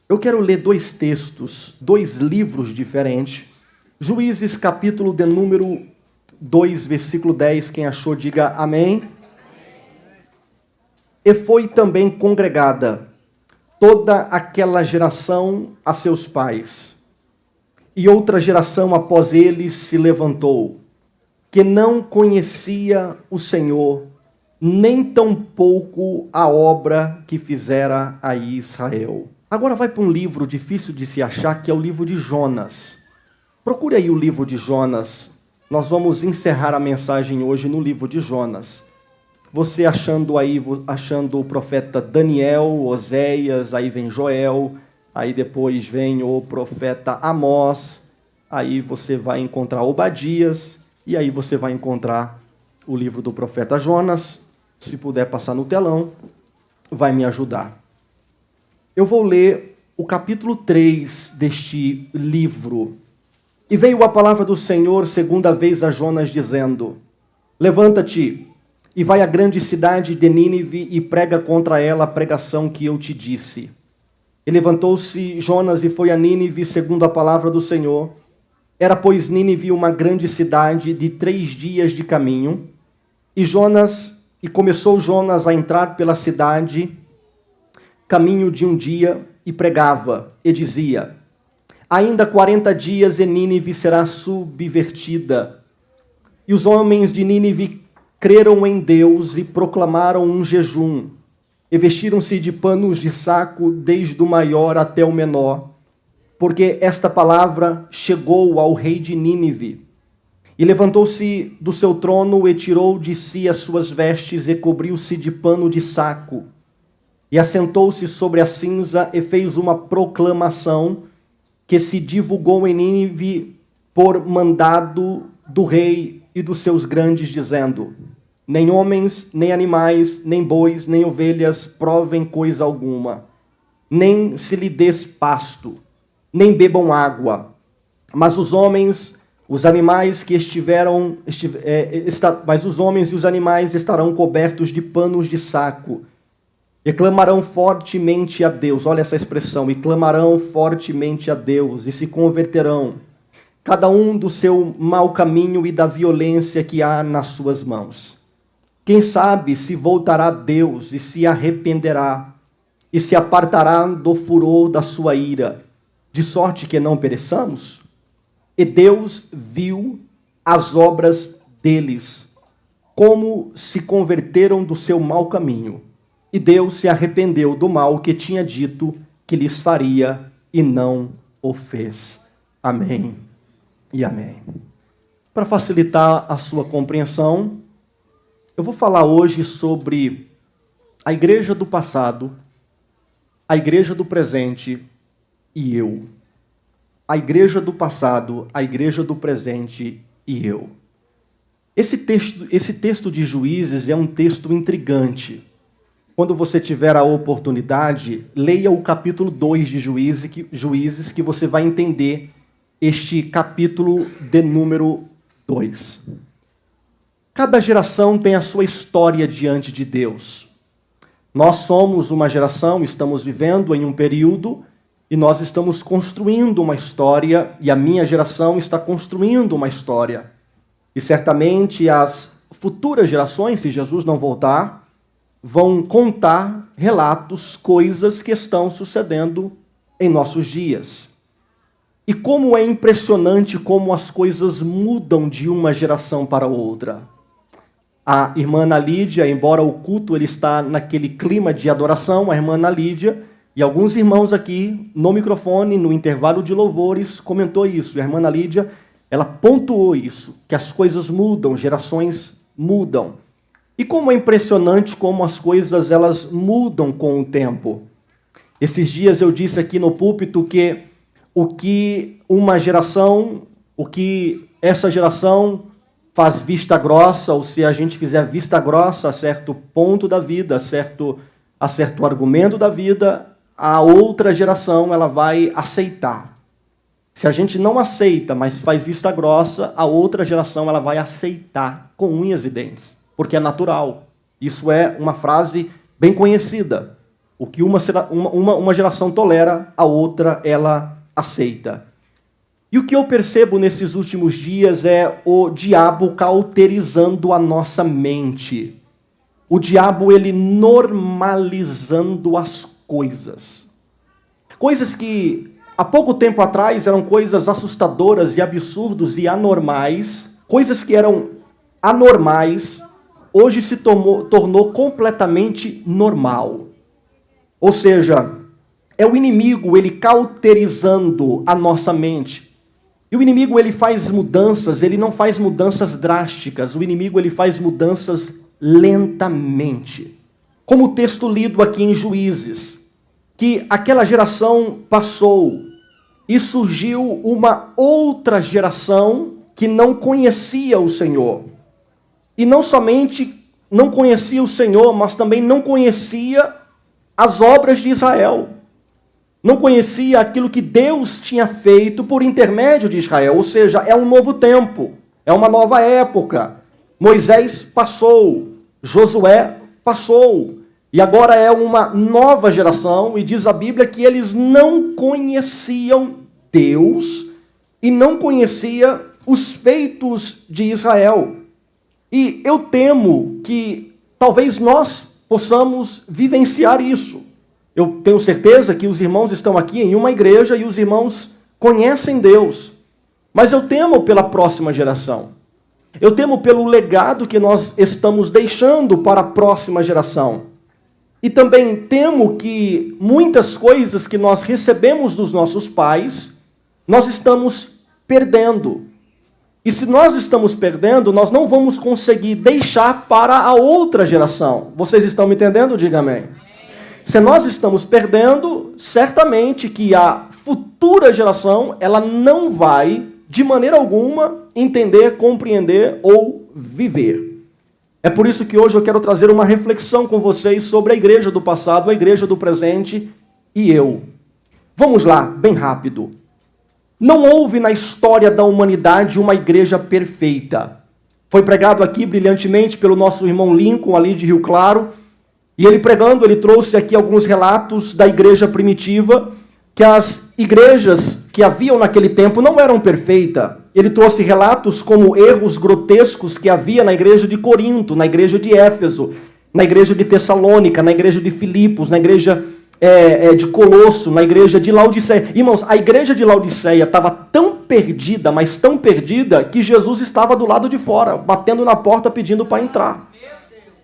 Eu quero ler dois textos, dois livros diferentes. Juízes, capítulo de número 2, versículo 10. Quem achou, diga amém. E foi também congregada toda aquela geração a seus pais. E outra geração após eles se levantou, que não conhecia o Senhor, nem tampouco a obra que fizera a Israel. Agora vai para um livro difícil de se achar, que é o livro de Jonas. Procure aí o livro de Jonas. Nós vamos encerrar a mensagem hoje no livro de Jonas. Você achando o profeta Daniel, Oséias, aí vem Joel, aí depois vem o profeta Amós, aí você vai encontrar Obadias, e aí você vai encontrar o livro do profeta Jonas. Se puder passar no telão, vai me ajudar. Eu vou ler o capítulo 3 deste livro. E veio a palavra do Senhor segunda vez a Jonas, dizendo: Levanta-te e vai à grande cidade de Nínive e prega contra ela a pregação que eu te disse. E levantou-se Jonas e foi a Nínive segundo a palavra do Senhor. Era, pois, Nínive uma grande cidade de 3 dias de caminho. E começou Jonas a entrar pela cidade, caminho de um dia, e pregava, e dizia: Ainda 40 dias e Nínive será subvertida. E os homens de Nínive creram em Deus e proclamaram um jejum, e vestiram-se de panos de saco, desde o maior até o menor, porque esta palavra chegou ao rei de Nínive. E levantou-se do seu trono e tirou de si as suas vestes e cobriu-se de pano de saco. E assentou-se sobre a cinza e fez uma proclamação que se divulgou em Nínive por mandado do rei e dos seus grandes, dizendo: Nem homens, nem animais, nem bois, nem ovelhas provem coisa alguma, nem se lhe des pasto, nem bebam água, mas os homens e os animais estarão cobertos de panos de saco, e clamarão fortemente a Deus. Olha essa expressão: e clamarão fortemente a Deus, e se converterão, cada um do seu mau caminho e da violência que há nas suas mãos. Quem sabe se voltará a Deus e se arrependerá, e se apartará do furor da sua ira, de sorte que não pereçamos? E Deus viu as obras deles, como se converteram do seu mau caminho. E Deus se arrependeu do mal que tinha dito que lhes faria, e não o fez. Amém e amém. Para facilitar a sua compreensão, eu vou falar hoje sobre a igreja do passado, a igreja do presente e eu. A igreja do passado, a igreja do presente e eu. Esse texto de Juízes é um texto intrigante. Quando você tiver a oportunidade, leia o capítulo 2 de Juízes, que você vai entender este capítulo de número 2. Cada geração tem a sua história diante de Deus. Nós somos uma geração, estamos vivendo em um período, e nós estamos construindo uma história, e a minha geração está construindo uma história. E certamente as futuras gerações, se Jesus não voltar, vão contar relatos, coisas que estão sucedendo em nossos dias. E como é impressionante como as coisas mudam de uma geração para outra. A irmã Ana Lídia, embora o culto ele está naquele clima de adoração, a irmã Ana Lídia e alguns irmãos aqui no microfone, no intervalo de louvores, comentou isso. E a irmã Ana Lídia, ela pontuou isso, que as coisas mudam, gerações mudam. E como é impressionante como as coisas elas mudam com o tempo. Esses dias eu disse aqui no púlpito que o que essa geração faz vista grossa, ou se a gente fizer vista grossa a certo ponto da vida, a certo argumento da vida, a outra geração ela vai aceitar. Se a gente não aceita, mas faz vista grossa, a outra geração ela vai aceitar com unhas e dentes, porque é natural. Isso é uma frase bem conhecida. O que uma geração tolera, a outra ela aceita. E o que eu percebo nesses últimos dias é o diabo cauterizando a nossa mente. O diabo, ele normalizando as coisas. Coisas que há pouco tempo atrás eram coisas assustadoras e absurdos e anormais. Coisas que eram anormais, hoje se tornou completamente normal. Ou seja, é o inimigo, ele cauterizando a nossa mente. E o inimigo, ele faz mudanças, ele não faz mudanças drásticas. O inimigo, ele faz mudanças lentamente. Como o texto lido aqui em Juízes, que aquela geração passou e surgiu uma outra geração que não conhecia o Senhor. E não somente não conhecia o Senhor, mas também não conhecia as obras de Israel. Não conhecia aquilo que Deus tinha feito por intermédio de Israel. Ou seja, é um novo tempo, é uma nova época. Moisés passou, Josué passou, e agora é uma nova geração, e diz a Bíblia que eles não conheciam Deus e não conheciam os feitos de Israel. E eu temo que talvez nós possamos vivenciar isso. Eu tenho certeza que os irmãos estão aqui em uma igreja e os irmãos conhecem Deus. Mas eu temo pela próxima geração. Eu temo pelo legado que nós estamos deixando para a próxima geração. E também temo que muitas coisas que nós recebemos dos nossos pais, nós estamos perdendo. E se nós estamos perdendo, nós não vamos conseguir deixar para a outra geração. Vocês estão me entendendo? Diga amém. Se nós estamos perdendo, certamente que a futura geração, ela não vai, de maneira alguma, entender, compreender ou viver. É por isso que hoje eu quero trazer uma reflexão com vocês sobre a igreja do passado, a igreja do presente e eu. Vamos lá, bem rápido. Não houve na história da humanidade uma igreja perfeita. Foi pregado aqui brilhantemente pelo nosso irmão Lincoln, ali de Rio Claro. E ele pregando, ele trouxe aqui alguns relatos da igreja primitiva, que as igrejas que haviam naquele tempo não eram perfeitas. Ele trouxe relatos como erros grotescos que havia na igreja de Corinto, na igreja de Éfeso, na igreja de Tessalônica, na igreja de Filipos, na igreja de Colosso, na igreja de Laodiceia. Irmãos, a igreja de Laodiceia estava tão perdida, mas tão perdida, que Jesus estava do lado de fora, batendo na porta pedindo para entrar.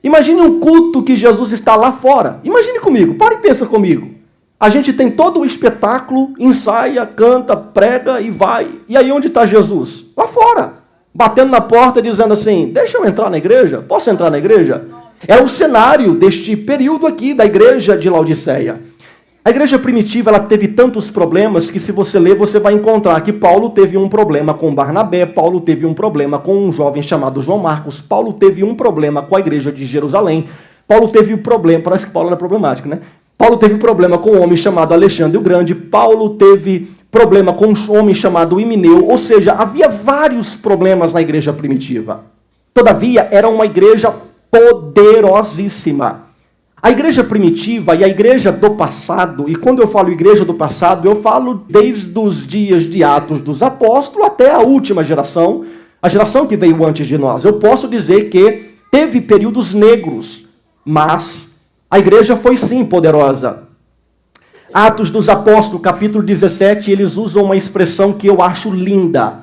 Imagine um culto que Jesus está lá fora. Imagine comigo, para e pensa comigo. A gente tem todo o espetáculo, ensaia, canta, prega e vai. E aí onde está Jesus? Lá fora, batendo na porta dizendo assim, deixa eu entrar na igreja? Posso entrar na igreja? É o cenário deste período aqui da igreja de Laodiceia. A igreja primitiva, ela teve tantos problemas que se você ler, você vai encontrar que Paulo teve um problema com Barnabé, Paulo teve um problema com um jovem chamado João Marcos, Paulo teve um problema com a igreja de Jerusalém, Paulo teve um problema, parece que Paulo era problemático, né? Paulo teve problema com um homem chamado Alexandre o Grande, Paulo teve problema com um homem chamado Himeneu, ou seja, havia vários problemas na igreja primitiva. Todavia, era uma igreja poderosíssima. A igreja primitiva e a igreja do passado, e quando eu falo igreja do passado, eu falo desde os dias de Atos dos Apóstolos até a última geração, a geração que veio antes de nós. Eu posso dizer que teve períodos negros, mas a igreja foi sim poderosa. Atos dos Apóstolos, capítulo 17, eles usam uma expressão que eu acho linda.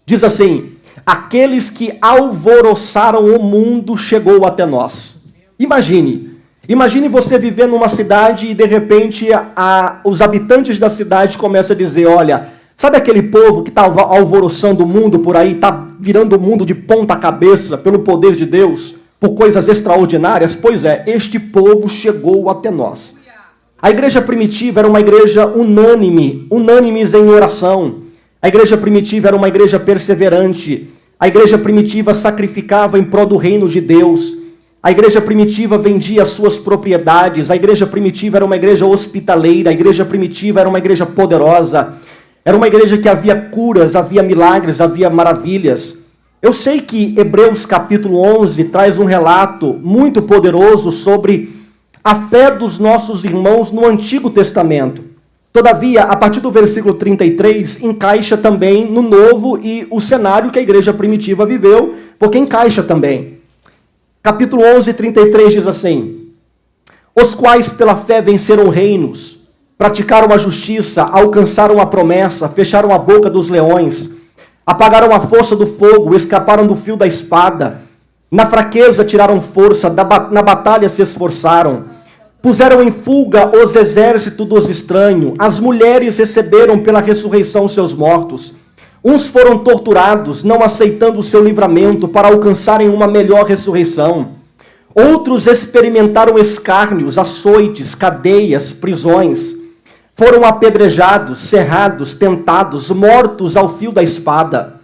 Diz assim, aqueles que alvoroçaram o mundo chegou até nós. Imagine você viver numa cidade e de repente os habitantes da cidade começam a dizer, olha, sabe aquele povo que está alvoroçando o mundo por aí, está virando o mundo de ponta cabeça pelo poder de Deus, por coisas extraordinárias? Pois é, este povo chegou até nós. A igreja primitiva era uma igreja unânimes em oração. A igreja primitiva era uma igreja perseverante. A igreja primitiva sacrificava em prol do reino de Deus. A igreja primitiva vendia as suas propriedades, a igreja primitiva era uma igreja hospitaleira, a igreja primitiva era uma igreja poderosa, era uma igreja que havia curas, havia milagres, havia maravilhas. Eu sei que Hebreus capítulo 11 traz um relato muito poderoso sobre a fé dos nossos irmãos no Antigo Testamento. Todavia, a partir do versículo 33, encaixa também no Novo e o cenário que a igreja primitiva viveu, porque encaixa também. Capítulo 11, 33 diz assim: os quais pela fé venceram reinos, praticaram a justiça, alcançaram a promessa, fecharam a boca dos leões, apagaram a força do fogo, escaparam do fio da espada, na fraqueza tiraram força, na batalha se esforçaram, puseram em fuga os exércitos dos estranhos, as mulheres receberam pela ressurreição seus mortos, uns foram torturados, não aceitando o seu livramento para alcançarem uma melhor ressurreição, outros experimentaram escárnios, açoites, cadeias, prisões, foram apedrejados, cerrados, tentados, mortos ao fio da espada.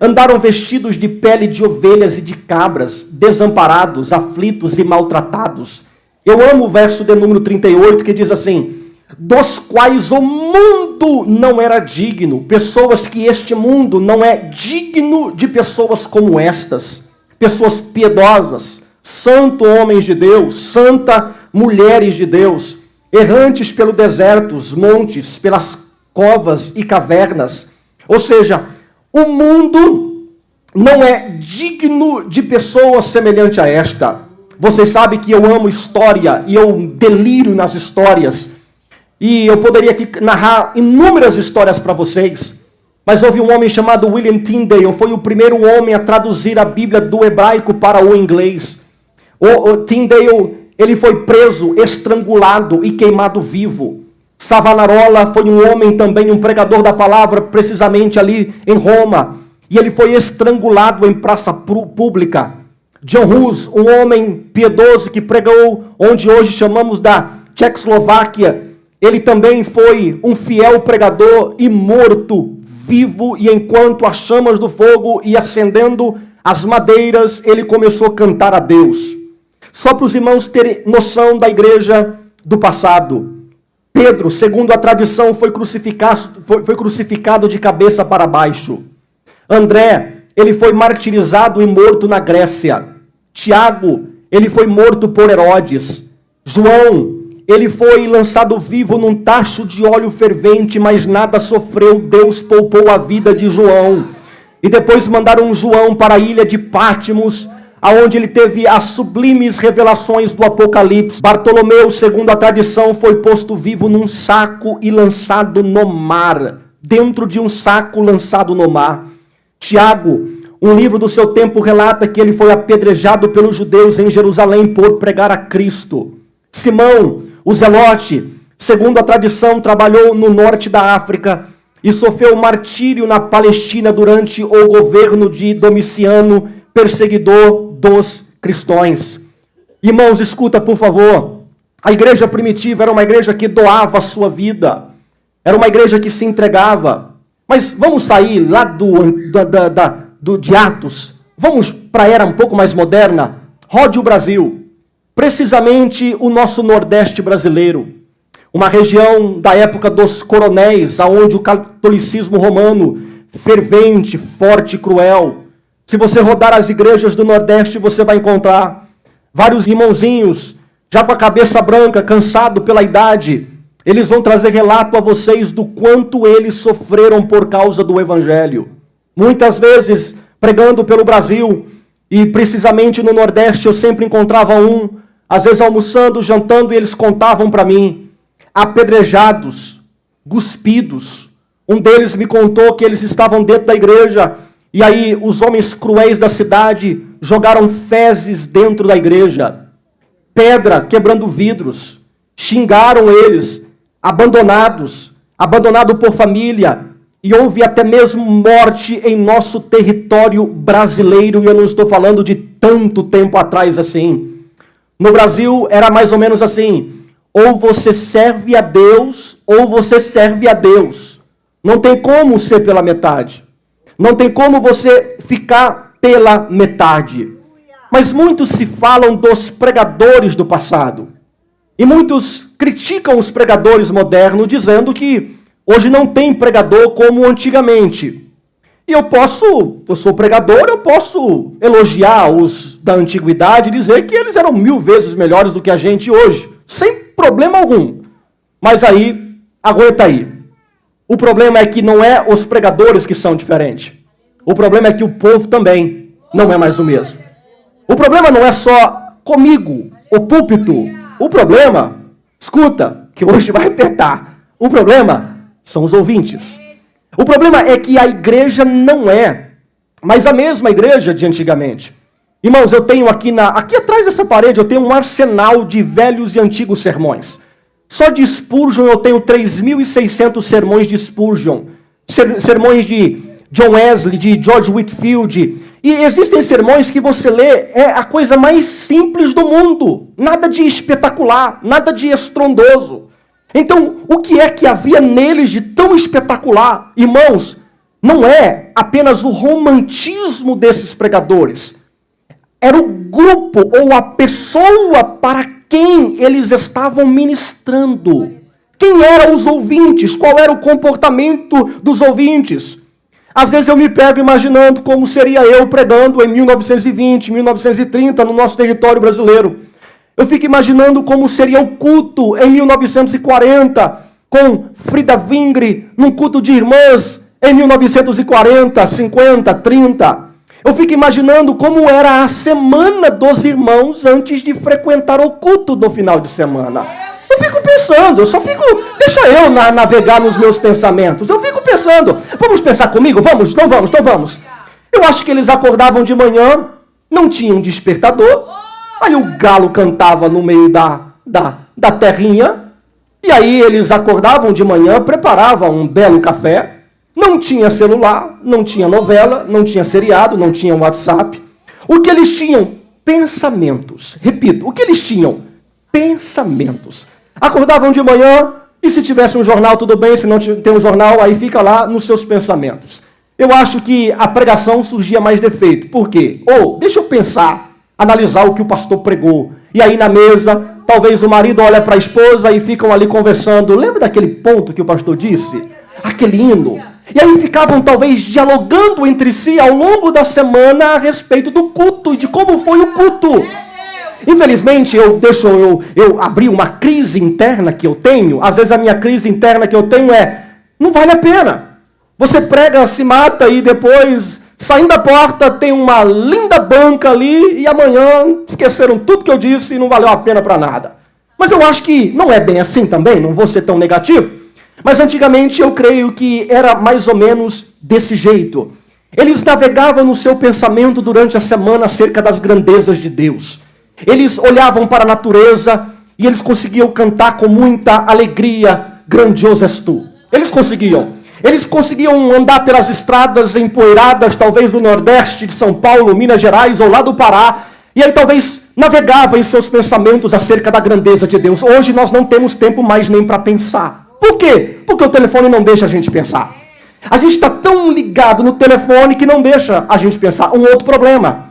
Andaram vestidos de pele de ovelhas e de cabras, desamparados, aflitos e maltratados. Eu amo o verso de número 38, que diz assim: dos quais o mundo não era digno. Pessoas que este mundo não é digno de pessoas como estas. Pessoas piedosas, santo homens de Deus, santa mulheres de Deus, errantes pelo deserto, os montes, pelas covas e cavernas. Ou seja, o mundo não é digno de pessoas semelhante a esta. Vocês sabem que eu amo história e eu deliro nas histórias. E eu poderia aqui narrar inúmeras histórias para vocês. Mas houve um homem chamado William Tyndale, foi o primeiro homem a traduzir a Bíblia do hebraico para o inglês. O Tyndale, ele foi preso, estrangulado e queimado vivo. Savonarola foi um homem também, um pregador da palavra, precisamente ali em Roma. E ele foi estrangulado em praça pública. John Hus, um homem piedoso que pregou onde hoje chamamos da Tchecoslováquia, ele também foi um fiel pregador e morto vivo, e enquanto as chamas do fogo iam acendendo as madeiras, ele começou a cantar a Deus. Só para os irmãos terem noção da igreja do passado. Pedro, segundo a tradição, foi crucificado de cabeça para baixo. André, ele foi martirizado e morto na Grécia. Tiago, ele foi morto por Herodes. João, ele foi lançado vivo num tacho de óleo fervente, mas nada sofreu. Deus poupou a vida de João. E depois mandaram João para a ilha de Patmos, aonde ele teve as sublimes revelações do Apocalipse. Bartolomeu, segundo a tradição, foi posto vivo num saco e lançado no mar. Dentro de um saco lançado no mar. Tiago, um livro do seu tempo relata que ele foi apedrejado pelos judeus em Jerusalém por pregar a Cristo. Simão, o Zelote, segundo a tradição, trabalhou no norte da África e sofreu martírio na Palestina durante o governo de Domiciano, perseguidor dos cristãos. Irmãos, escuta por favor. A igreja primitiva era uma igreja que doava a sua vida. Era uma igreja que se entregava. Mas vamos sair lá de Atos. Vamos para a era um pouco mais moderna. Rode o Brasil. Precisamente o nosso Nordeste brasileiro. Uma região da época dos coronéis, onde o catolicismo romano, fervente, forte e cruel. Se você rodar as igrejas do Nordeste, você vai encontrar vários irmãozinhos, já com a cabeça branca, cansado pela idade. Eles vão trazer relato a vocês do quanto eles sofreram por causa do Evangelho. Muitas vezes, pregando pelo Brasil, e precisamente no Nordeste, eu sempre encontrava às vezes almoçando, jantando, e eles contavam para mim, apedrejados, cuspidos. Um deles me contou que eles estavam dentro da igreja, e aí os homens cruéis da cidade jogaram fezes dentro da igreja, pedra quebrando vidros, xingaram eles, abandonado por família, e houve até mesmo morte em nosso território brasileiro, e eu não estou falando de tanto tempo atrás assim. No Brasil era mais ou menos assim, ou você serve a Deus, ou você serve a Deus. Não tem como ser pela metade. Não tem como você ficar pela metade. Mas muitos se falam dos pregadores do passado. E muitos criticam os pregadores modernos, dizendo que hoje não tem pregador como antigamente. E eu sou pregador, eu posso elogiar os da antiguidade e dizer que eles eram 1000 vezes melhores do que a gente hoje. sem problema algum. Mas aí, aguenta aí. O problema é que não é os pregadores que são diferentes. O problema é que o povo também não é mais o mesmo. O problema não é só comigo, o púlpito. O problema, escuta, que hoje vai apertar. O problema são os ouvintes. O problema é que a igreja não é mais a mesma igreja de antigamente. Irmãos, eu tenho aqui atrás dessa parede, eu tenho um arsenal de velhos e antigos sermões. Só de Spurgeon eu tenho 3.600 sermões de Spurgeon. Sermões de John Wesley, de George Whitefield. E existem sermões que você lê, é a coisa mais simples do mundo. Nada de espetacular, nada de estrondoso. Então, o que é que havia neles de tão espetacular? Irmãos, não é apenas o romantismo desses pregadores. Era o grupo ou a pessoa para quem eles estavam ministrando. Quem eram os ouvintes? Qual era o comportamento dos ouvintes? Às vezes eu me pego imaginando como seria eu pregando em 1920, 1930 no nosso território brasileiro. Eu fico imaginando como seria o culto em 1940 com Frida Vingre num culto de irmãs em 1940, 50, 30. Eu fico imaginando como era a semana dos irmãos antes de frequentar o culto no final de semana. Eu fico pensando, deixa eu navegar nos meus pensamentos. Eu fico pensando, vamos pensar comigo? Vamos, então vamos. Eu acho que eles acordavam de manhã, não tinham despertador, aí o galo cantava no meio da terrinha, e aí eles acordavam de manhã, preparavam um belo café, não tinha celular, não tinha novela, não tinha seriado, não tinha WhatsApp. O que eles tinham? Pensamentos. Repito, o que eles tinham? Pensamentos. Acordavam de manhã, e se tivesse um jornal, tudo bem, se não tem um jornal, aí fica lá nos seus pensamentos. Eu acho que a pregação surgia mais defeito. Por quê? Deixa eu pensar, analisar o que o pastor pregou. E aí na mesa, talvez o marido olha para a esposa e ficam ali conversando. Lembra daquele ponto que o pastor disse? Aquele hino. E aí ficavam talvez dialogando entre si ao longo da semana a respeito do culto e de como foi o culto. Infelizmente, eu abri uma crise interna que eu tenho. Às vezes a minha crise interna que eu tenho não vale a pena. Você prega, se mata e depois, saindo da porta, tem uma linda banca ali e amanhã esqueceram tudo que eu disse e não valeu a pena para nada. Mas eu acho que não é bem assim também, não vou ser tão negativo. Mas antigamente eu creio que era mais ou menos desse jeito. Eles navegavam no seu pensamento durante a semana acerca das grandezas de Deus. Eles olhavam para a natureza e eles conseguiam cantar com muita alegria, grandioso és tu. Eles conseguiam andar pelas estradas empoeiradas, talvez do Nordeste de São Paulo, Minas Gerais ou lá do Pará, e aí talvez navegavam em seus pensamentos acerca da grandeza de Deus. Hoje nós não temos tempo mais nem para pensar. Por quê? Porque o telefone não deixa a gente pensar. A gente está tão ligado no telefone que não deixa a gente pensar. Um outro problema.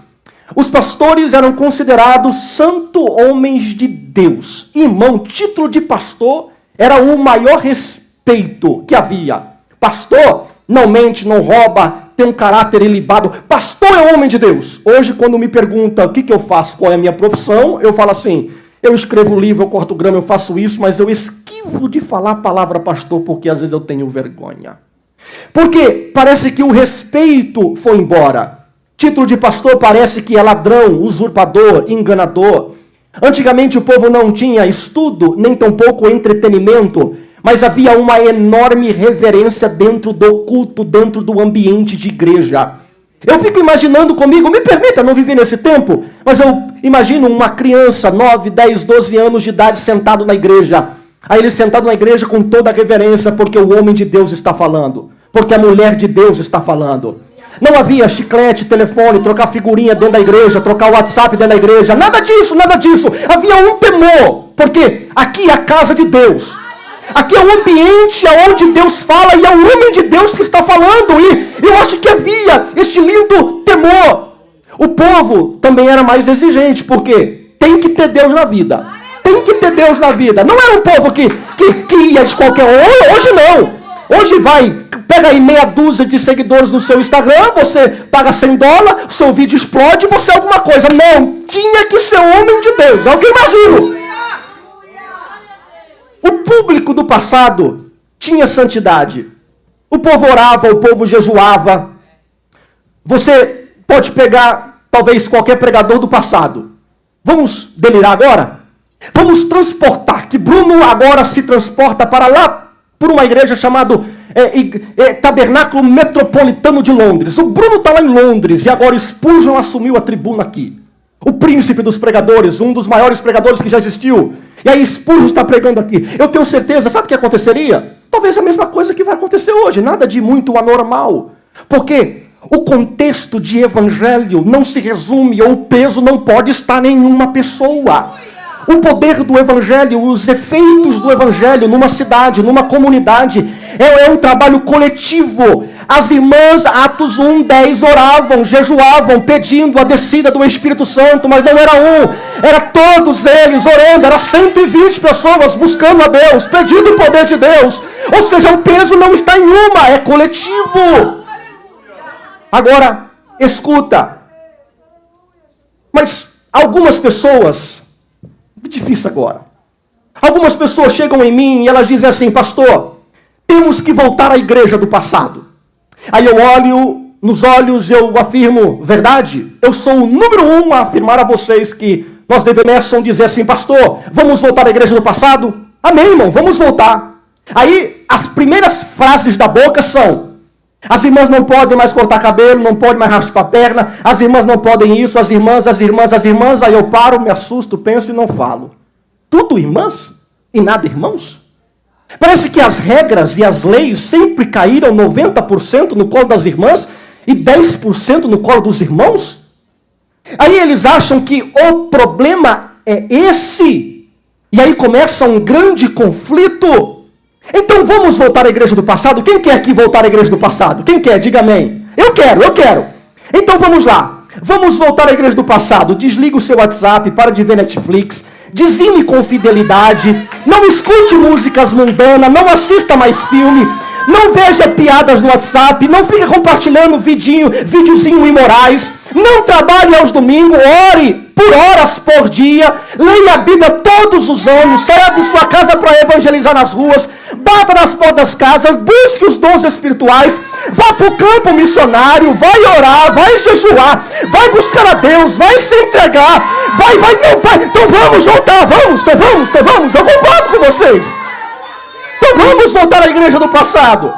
Os pastores eram considerados santo homens de Deus. Irmão, título de pastor era o maior respeito que havia. Pastor não mente, não rouba, tem um caráter ilibado. Pastor é homem de Deus. Hoje, quando me perguntam o que eu faço, qual é a minha profissão, eu falo assim, eu escrevo livro, eu corto grama, eu faço isso, mas eu esquivo de falar a palavra pastor porque às vezes eu tenho vergonha. Porque parece que o respeito foi embora. Título de pastor parece que é ladrão, usurpador, enganador. Antigamente o povo não tinha estudo, nem tampouco entretenimento, mas havia uma enorme reverência dentro do culto, dentro do ambiente de igreja. Eu fico imaginando comigo, me permita não viver nesse tempo, mas eu imagino uma criança, 9, 10, 12 anos de idade, sentado na igreja. Aí ele sentado na igreja com toda a reverência, porque o homem de Deus está falando, porque a mulher de Deus está falando. Não havia chiclete, telefone, trocar figurinha dentro da igreja, trocar o WhatsApp dentro da igreja. Nada disso, nada disso. Havia um temor. Porque aqui é a casa de Deus. Aqui é o ambiente onde Deus fala e é o homem de Deus que está falando. E eu acho que havia este lindo temor. O povo também era mais exigente, porque tem que ter Deus na vida. Tem que ter Deus na vida. Não era um povo que ia de qualquer um. Hoje não. Hoje pega aí meia dúzia de seguidores no seu Instagram, você paga $100, o seu vídeo explode, você é alguma coisa. Não, tinha que ser homem de Deus, é o que eu imagino. público do passado tinha santidade. O povo orava, o povo jejuava. Você pode pegar, talvez, qualquer pregador do passado. Vamos delirar agora? Vamos transportar, que Bruno agora se transporta para lá, por uma igreja chamada Tabernáculo Metropolitano de Londres. O Bruno está lá em Londres e agora Spurgeon assumiu a tribuna aqui. O príncipe dos pregadores, um dos maiores pregadores que já existiu. E aí Spurgeon está pregando aqui. Eu tenho certeza, sabe o que aconteceria? Talvez a mesma coisa que vai acontecer hoje, nada de muito anormal. Porque o contexto de evangelho não se resume, ou o peso não pode estar em uma pessoa. O poder do evangelho, os efeitos do evangelho numa cidade, numa comunidade, é um trabalho coletivo. As irmãs, Atos 1:10, oravam, jejuavam, pedindo a descida do Espírito Santo, mas não era um, era todos eles orando, era 120 pessoas buscando a Deus, pedindo o poder de Deus. Ou seja, o peso não está em uma, é coletivo. Agora, escuta. Mas algumas pessoas, difícil agora. Algumas pessoas chegam em mim e elas dizem assim: pastor, temos que voltar à igreja do passado. Aí eu olho nos olhos e eu afirmo: verdade? Eu sou o número 1 a afirmar a vocês que nós devemos dizer assim: pastor, vamos voltar à igreja do passado? Amém, irmão, vamos voltar. Aí as primeiras frases da boca são: as irmãs não podem mais cortar cabelo, não podem mais raspar a perna, as irmãs não podem isso, as irmãs. Aí eu paro, me assusto, penso e não falo. Tudo irmãs e nada irmãos? Parece que as regras e as leis sempre caíram 90% no colo das irmãs e 10% no colo dos irmãos. Aí eles acham que o problema é esse. E aí começa um grande conflito. Então vamos voltar à igreja do passado? Quem quer aqui voltar à igreja do passado? Quem quer? Diga amém. Eu quero. Então vamos lá. Vamos voltar à igreja do passado. Desliga o seu WhatsApp, para de ver Netflix. Dizime com fidelidade. Não escute músicas mundanas. Não assista mais filme. Não veja piadas no WhatsApp. Não fique compartilhando videozinho imorais. Não trabalhe aos domingos. Ore por horas por dia. Leia a Bíblia todos os anos. Saia de sua casa para evangelizar nas ruas. Bata nas portas das casas. Busque os dons espirituais. Vá para o campo missionário. Vai orar. Vai jejuar. Vai buscar a Deus. Vai se entregar. Vai. Então vamos voltar. Vamos. Eu concordo com vocês. Então vamos voltar à igreja do passado.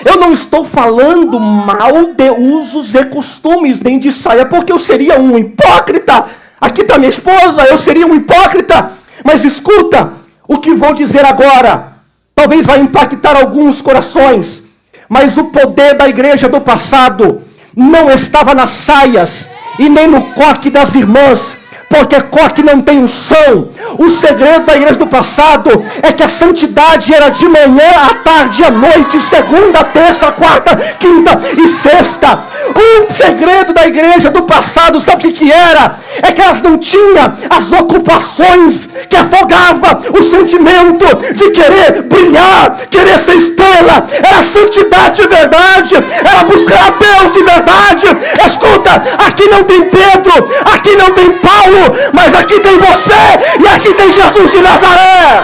Eu não estou falando mal de usos e costumes, nem de saia, porque eu seria um hipócrita. Aqui está minha esposa, eu seria um hipócrita. Mas escuta, o que vou dizer agora, talvez vai impactar alguns corações. Mas o poder da igreja do passado não estava nas saias e nem no coque das irmãs. Porque coque não tem unção. O segredo da igreja do passado é que a santidade era de manhã, à tarde, à noite, segunda, terça, quarta, quinta e sexta. O segredo da igreja do passado, sabe o que era? É que elas não tinham as ocupações que afogava o sentimento de querer brilhar, querer ser estrela. Era santidade de verdade, era buscar a Deus de verdade. Escuta, aqui não tem Pedro, aqui não tem Paulo, mas aqui tem você e aqui tem Jesus de Nazaré.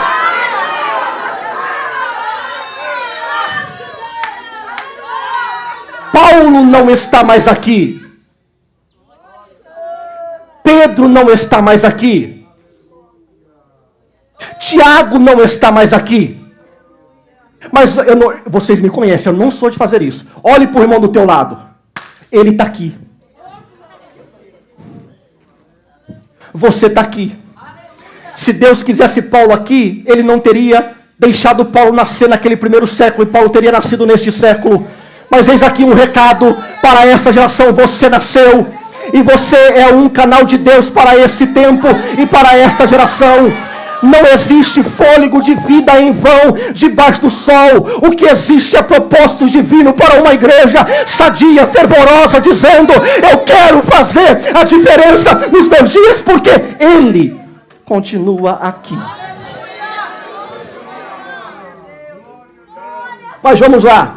Paulo não está mais aqui. Pedro não está mais aqui. Tiago não está mais aqui. Mas vocês me conhecem, eu não sou de fazer isso. Olhe para o irmão do teu lado. Ele está aqui. Você está aqui. Se Deus quisesse Paulo aqui, ele não teria deixado Paulo nascer naquele primeiro século, e Paulo teria nascido neste século. Mas eis aqui um recado para essa geração: você nasceu, e você é um canal de Deus para este tempo e para esta geração. Não existe fôlego de vida em vão debaixo do sol. O que existe é propósito divino para uma igreja sadia, fervorosa, dizendo: eu quero fazer a diferença nos meus dias, porque Ele continua aqui. Mas vamos lá.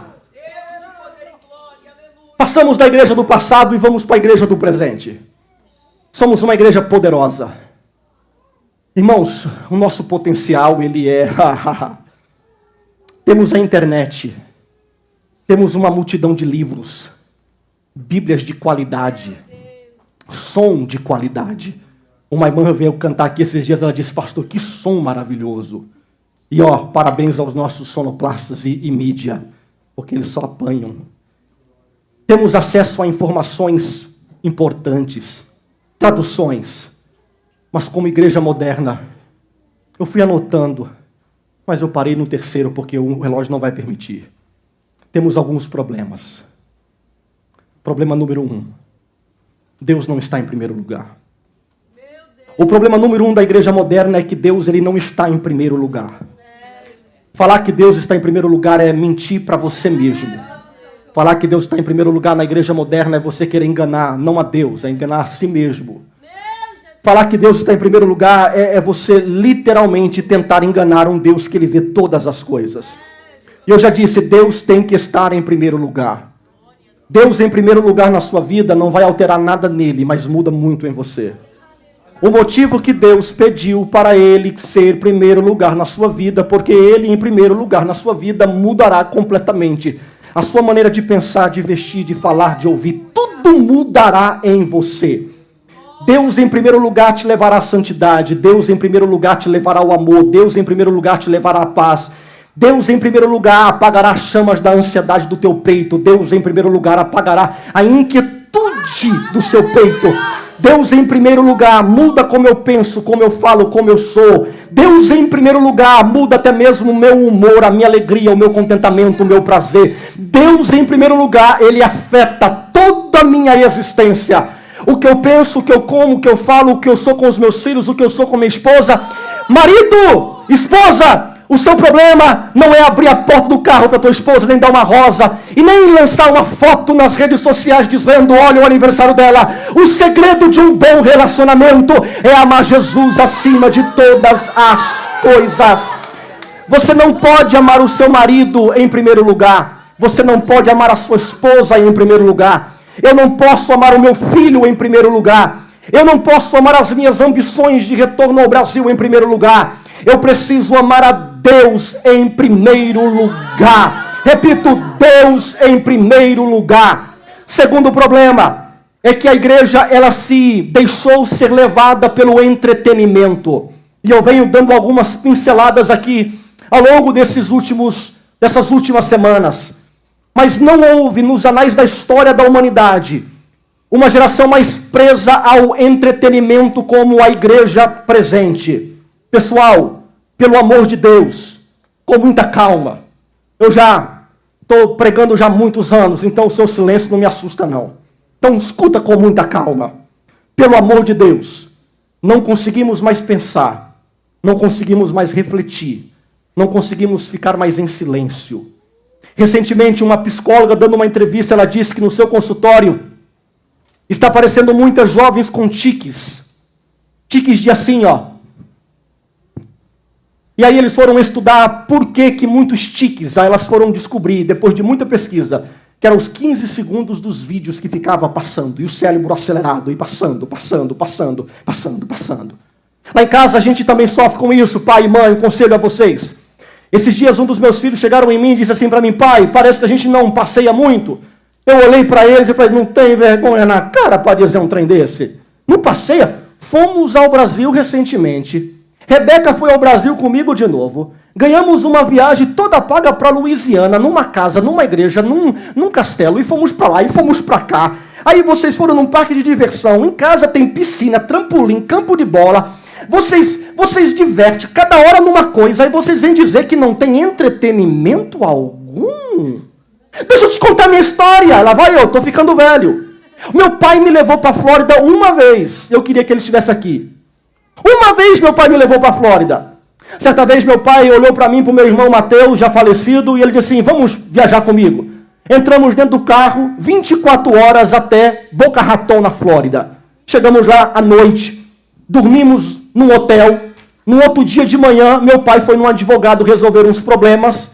Passamos da igreja do passado e vamos para a igreja do presente. Somos uma igreja poderosa. Irmãos, o nosso potencial, ele é Temos a internet. Temos uma multidão de livros. Bíblias de qualidade. Som de qualidade. Uma irmã veio cantar aqui esses dias, ela disse, pastor, que som maravilhoso. E parabéns aos nossos sonoplastas e mídia, porque eles só apanham. Temos acesso a informações importantes, traduções. Mas como igreja moderna, eu fui anotando, mas eu parei no terceiro porque o relógio não vai permitir. Temos alguns problemas. Problema número 1. Deus não está em primeiro lugar. O problema número 1 da igreja moderna é que Deus ele não está em primeiro lugar. Falar que Deus está em primeiro lugar é mentir para você mesmo. Falar que Deus está em primeiro lugar na igreja moderna é você querer enganar, não a Deus, é enganar a si mesmo. Falar que Deus está em primeiro lugar é você literalmente tentar enganar um Deus que ele vê todas as coisas. E eu já disse, Deus tem que estar em primeiro lugar. Deus em primeiro lugar na sua vida não vai alterar nada nele, mas muda muito em você. O motivo que Deus pediu para ele ser primeiro lugar na sua vida, porque ele em primeiro lugar na sua vida mudará completamente. A sua maneira de pensar, de vestir, de falar, de ouvir, tudo mudará em você. Deus em primeiro lugar te levará à santidade. Deus em primeiro lugar te levará ao amor. Deus em primeiro lugar te levará à paz. Deus em primeiro lugar apagará as chamas da ansiedade do teu peito. Deus em primeiro lugar apagará a inquietude do seu peito. Deus em primeiro lugar muda como eu penso, como eu falo, como eu sou. Deus em primeiro lugar muda até mesmo o meu humor, a minha alegria, o meu contentamento, o meu prazer. Deus em primeiro lugar, ele afeta toda a minha existência. O que eu penso, o que eu como, o que eu falo, o que eu sou com os meus filhos, o que eu sou com minha esposa. Marido, esposa, o seu problema não é abrir a porta do carro para tua esposa, nem dar uma rosa, e nem lançar uma foto nas redes sociais dizendo, olha o aniversário dela. O segredo de um bom relacionamento é amar Jesus acima de todas as coisas. Você não pode amar o seu marido em primeiro lugar. Você não pode amar a sua esposa em primeiro lugar. Eu não posso amar o meu filho em primeiro lugar. Eu não posso amar as minhas ambições de retorno ao Brasil em primeiro lugar. Eu preciso amar a Deus em primeiro lugar. Repito, Deus em primeiro lugar. Segundo problema é que a igreja ela se deixou ser levada pelo entretenimento. E eu venho dando algumas pinceladas aqui ao longo dessas últimas semanas. Mas não houve nos anais da história da humanidade uma geração mais presa ao entretenimento como a igreja presente. Pessoal, pelo amor de Deus, com muita calma. Eu já estou pregando já há muitos anos, então o seu silêncio não me assusta não. Então escuta com muita calma. Pelo amor de Deus, não conseguimos mais pensar, não conseguimos mais refletir, não conseguimos ficar mais em silêncio. Recentemente, uma psicóloga dando uma entrevista, ela disse que no seu consultório está aparecendo muitas jovens com tiques. Tiques de assim, E aí eles foram estudar por que muitos tiques. Aí elas foram descobrir, depois de muita pesquisa, que eram os 15 segundos dos vídeos que ficava passando. E o cérebro acelerado, e passando. Lá em casa a gente também sofre com isso, pai e mãe, um conselho a vocês. Esses dias um dos meus filhos chegaram em mim e disse assim para mim, pai, parece que a gente não passeia muito. Eu olhei para eles e falei, não tem vergonha na cara para dizer um trem desse? Não passeia? Fomos ao Brasil recentemente. Rebeca foi ao Brasil comigo de novo. Ganhamos uma viagem toda paga para Louisiana, numa casa, numa igreja, num castelo. E fomos para lá, e fomos para cá. Aí vocês foram num parque de diversão. Em casa tem piscina, trampolim, campo de bola. Vocês divertem cada hora numa coisa. Aí vocês vêm dizer que não tem entretenimento algum. Deixa eu te contar minha história. Lá vai eu, tô ficando velho. Meu pai me levou para a Flórida uma vez. Eu queria que ele estivesse aqui. Uma vez meu pai me levou para a Flórida. Certa vez meu pai olhou para mim e para o meu irmão Mateus, já falecido, e ele disse assim, vamos viajar comigo. Entramos dentro do carro, 24 horas até Boca Raton, na Flórida. Chegamos lá à noite, dormimos num hotel. No outro dia de manhã, meu pai foi num advogado resolver uns problemas.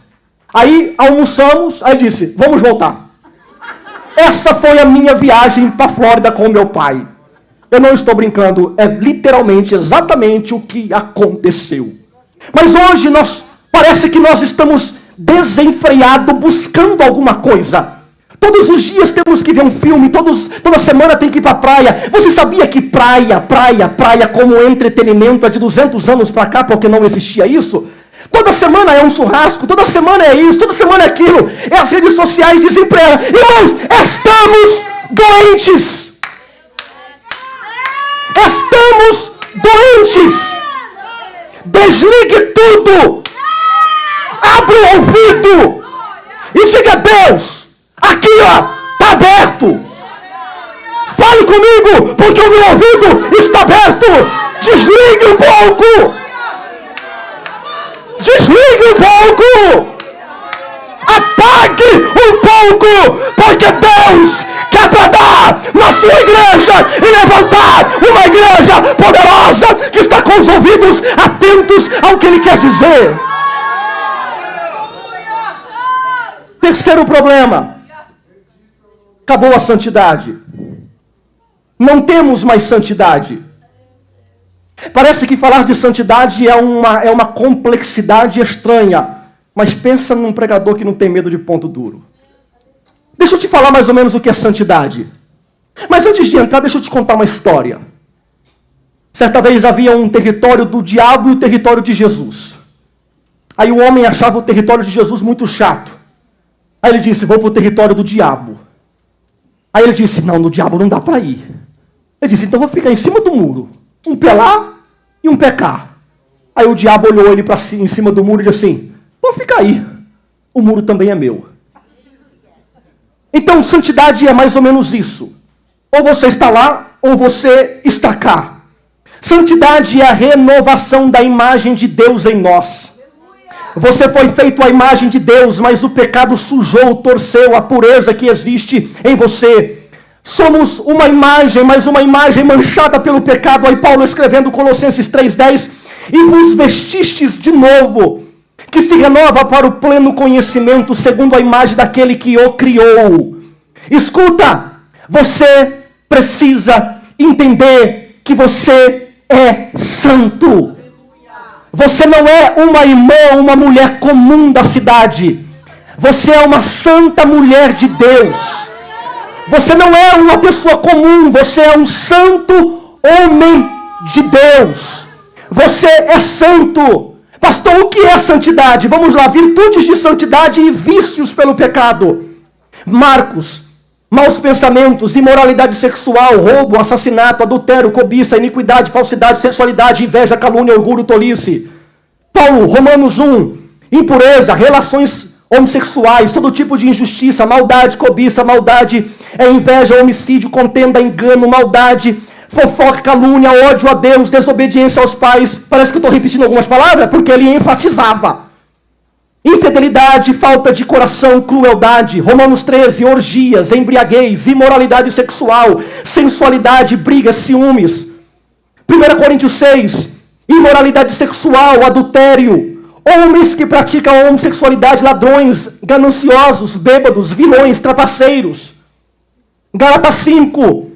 Aí almoçamos, aí disse, vamos voltar. Essa foi a minha viagem para a Flórida com meu pai. Eu não estou brincando, é literalmente, exatamente o que aconteceu. Mas hoje parece que nós estamos desenfreado buscando alguma coisa. Todos os dias temos que ver um filme, toda semana tem que ir para a praia. Você sabia que praia como entretenimento é de 200 anos para cá, porque não existia isso? Toda semana é um churrasco, toda semana é isso, toda semana é aquilo. É as redes sociais desempregam. Irmãos, estamos doentes. Estamos doentes. Desligue tudo. Abra o ouvido e diga: Deus, aqui está aberto. Fale comigo, porque o meu ouvido está aberto. Desligue um pouco. Desligue um pouco. Apague um pouco, porque Deus quer plantar na sua igreja e levantar uma igreja poderosa que está com os ouvidos atentos ao que Ele quer dizer. Terceiro problema: acabou a santidade. Não temos mais santidade. Parece que falar de santidade é uma complexidade estranha. Mas pensa num pregador que não tem medo de ponto duro. Deixa eu te falar mais ou menos o que é santidade. Mas antes de entrar, deixa eu te contar uma história. Certa vez havia um território do diabo e o território de Jesus. Aí o homem achava o território de Jesus muito chato. Aí ele disse: vou para o território do diabo. Aí ele disse: não, no diabo não dá para ir. Ele disse: então vou ficar em cima do muro. Um pé lá e um pé cá. Aí o diabo olhou ele para cima, em cima do muro e disse assim: vou ficar aí. O muro também é meu. Então, santidade é mais ou menos isso. Ou você está lá, ou você está cá. Santidade é a renovação da imagem de Deus em nós. Você foi feito à imagem de Deus, mas o pecado sujou, torceu a pureza que existe em você. Somos uma imagem, mas uma imagem manchada pelo pecado. Aí Paulo escrevendo Colossenses 3,10: e vos vestistes de novo, que se renova para o pleno conhecimento, segundo a imagem daquele que o criou. Escuta, você precisa entender que você é santo. Você não é uma irmã, uma mulher comum da cidade. Você é uma santa mulher de Deus. Você não é uma pessoa comum, você é um santo homem de Deus. Você é santo. Pastor, o que é santidade? Vamos lá, virtudes de santidade e vícios pelo pecado. Marcos: maus pensamentos, imoralidade sexual, roubo, assassinato, adultério, cobiça, iniquidade, falsidade, sensualidade, inveja, calúnia, orgulho, tolice. Paulo, Romanos 1: impureza, relações homossexuais, todo tipo de injustiça, maldade, cobiça, maldade, inveja, homicídio, contenda, engano, maldade, fofoca, calúnia, ódio a Deus, desobediência aos pais. Parece que eu estou repetindo algumas palavras, porque ele enfatizava. Infidelidade, falta de coração, crueldade. Romanos 13, orgias, embriaguez, imoralidade sexual, sensualidade, brigas, ciúmes. 1 Coríntios 6, imoralidade sexual, adultério. Homens que praticam homossexualidade, ladrões, gananciosos, bêbados, vilões, trapaceiros. Gálatas 5,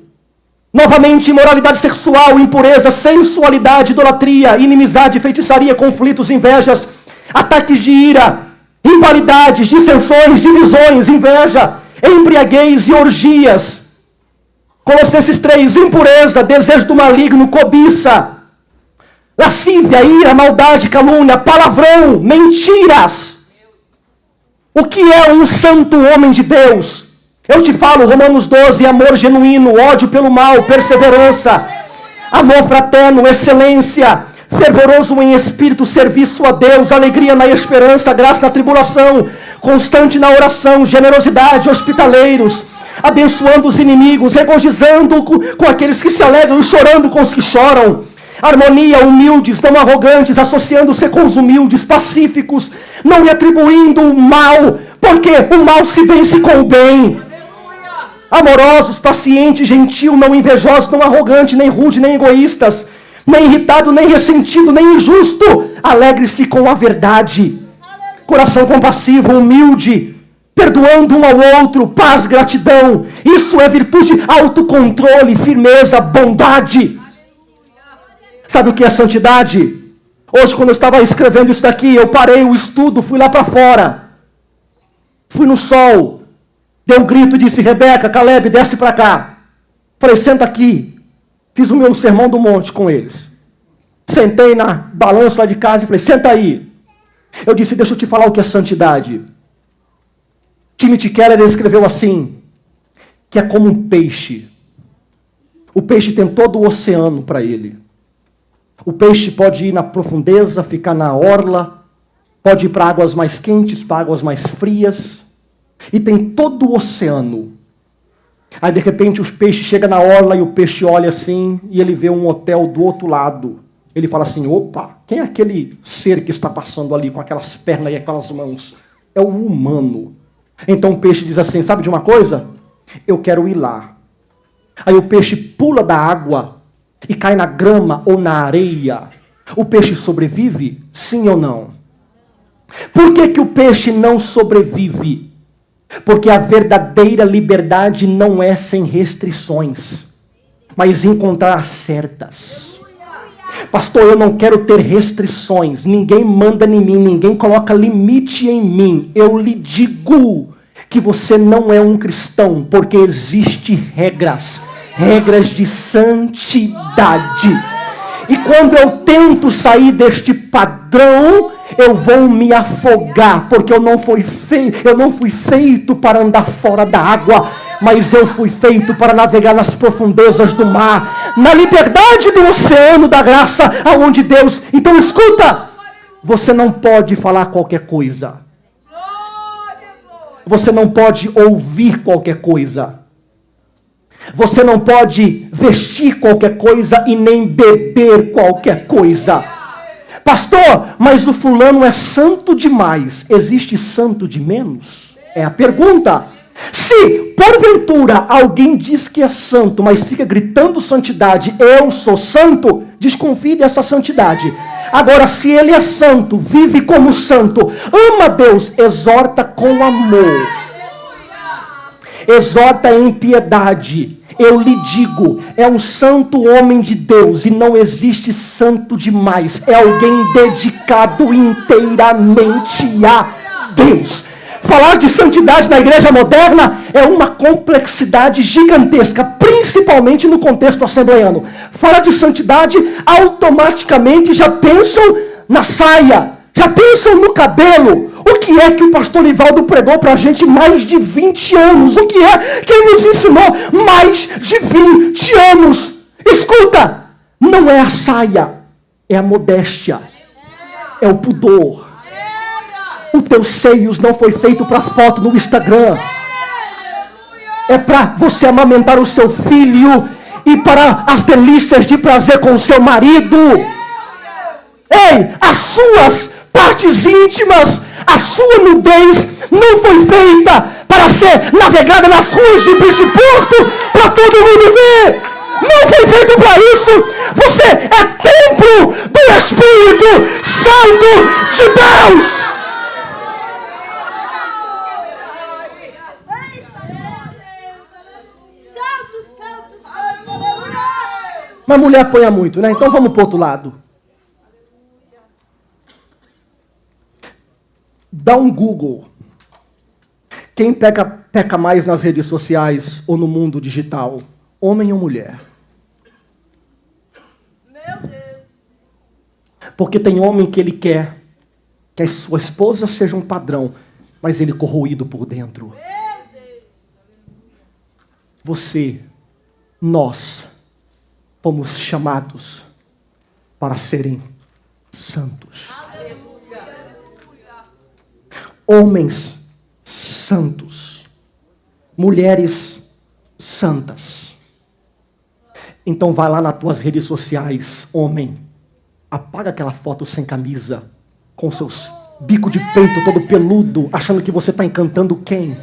novamente, imoralidade sexual, impureza, sensualidade, idolatria, inimizade, feitiçaria, conflitos, invejas, ataques de ira, rivalidades, dissensões, divisões, inveja, embriaguez e orgias. Colossenses 3, impureza, desejo do maligno, cobiça, lascívia, ira, maldade, calúnia, palavrão, mentiras. O que é um santo homem de Deus? Eu te falo, Romanos 12, amor genuíno, ódio pelo mal, perseverança, amor fraterno, excelência, fervoroso em espírito, serviço a Deus, alegria na esperança, graça na tribulação, constante na oração, generosidade, hospitaleiros, abençoando os inimigos, regozijando com aqueles que se alegram e chorando com os que choram. Harmonia, humildes, não arrogantes, associando-se com os humildes, pacíficos, não retribuindo o mal, porque o mal se vence com o bem. Amorosos, pacientes, gentil, não invejosos, não arrogantes, nem rude, nem egoístas, nem irritado, nem ressentido, nem injusto. Alegre-se com a verdade. Coração compassivo, humilde, perdoando um ao outro, paz, gratidão. Isso é virtude, autocontrole, firmeza, bondade. Sabe o que é santidade? Hoje, quando eu estava escrevendo isso daqui, eu parei o estudo, fui lá para fora. Fui no sol, dei um grito e disse, Rebeca, Caleb, desce para cá. Falei, senta aqui. Fiz o meu sermão do monte com eles. Sentei na balança lá de casa e falei, senta aí. Eu disse, deixa eu te falar o que é santidade. Timothy Keller escreveu assim, que é como um peixe. O peixe tem todo o oceano para ele. O peixe pode ir na profundeza, ficar na orla, pode ir para águas mais quentes, para águas mais frias, e tem todo o oceano. Aí de repente os peixes chegam na orla e o peixe olha assim, e ele vê um hotel do outro lado. Ele fala assim, opa, quem é aquele ser que está passando ali com aquelas pernas e aquelas mãos? É o humano. Então o peixe diz assim, sabe de uma coisa? Eu quero ir lá. Aí o peixe pula da água e cai na grama ou na areia. O peixe sobrevive? Sim ou não? Por que o peixe não sobrevive? Porque a verdadeira liberdade não é sem restrições, mas encontrar as certas. Pastor, eu não quero ter restrições. Ninguém manda em mim, ninguém coloca limite em mim. Eu lhe digo que você não é um cristão, porque existem regras de santidade. E quando eu tento sair deste padrão, eu vou me afogar, porque eu não fui feito para andar fora da água, mas eu fui feito para navegar nas profundezas do mar, na liberdade do oceano da graça, aonde Deus... Então escuta, você não pode falar qualquer coisa. Você não pode ouvir qualquer coisa. Você não pode vestir qualquer coisa e nem beber qualquer coisa. Pastor, mas o fulano é santo demais. Existe santo de menos? É a pergunta. Se, porventura, alguém diz que é santo, mas fica gritando santidade, eu sou santo, desconfie dessa santidade. Agora, se ele é santo, vive como santo, ama Deus, exorta com amor. Exorta em piedade. Eu lhe digo, é um santo homem de Deus e não existe santo demais. É alguém dedicado inteiramente a Deus. Falar de santidade na igreja moderna é uma complexidade gigantesca, principalmente no contexto assembleiano. Falar de santidade, automaticamente já pensam na saia, já pensam no cabelo. O que é que o pastor Nivaldo pregou para a gente mais de 20 anos? O que é que ele nos ensinou mais de 20 anos? Escuta, não é a saia, é a modéstia, é o pudor. Os teus seios não foi feito para foto no Instagram. É para você amamentar o seu filho e para as delícias de prazer com o seu marido. Ei, as suas partes íntimas, a sua nudez não foi feita para ser navegada nas ruas de Bicho Porto para todo mundo ver. Não foi feito para isso. Você é templo do Espírito Santo de Deus. Mas mulher apanha muito, né? Então vamos para o outro lado. Dá um Google. Quem peca mais nas redes sociais ou no mundo digital? Homem ou mulher? Meu Deus. Porque tem homem que ele quer que a sua esposa seja um padrão, mas ele corroído por dentro. Meu Deus. Você, nós, fomos chamados para serem santos. Homens santos. Mulheres santas. Então vai lá nas tuas redes sociais, homem. Apaga aquela foto sem camisa, com seus bico de peito todo peludo, achando que você está encantando quem?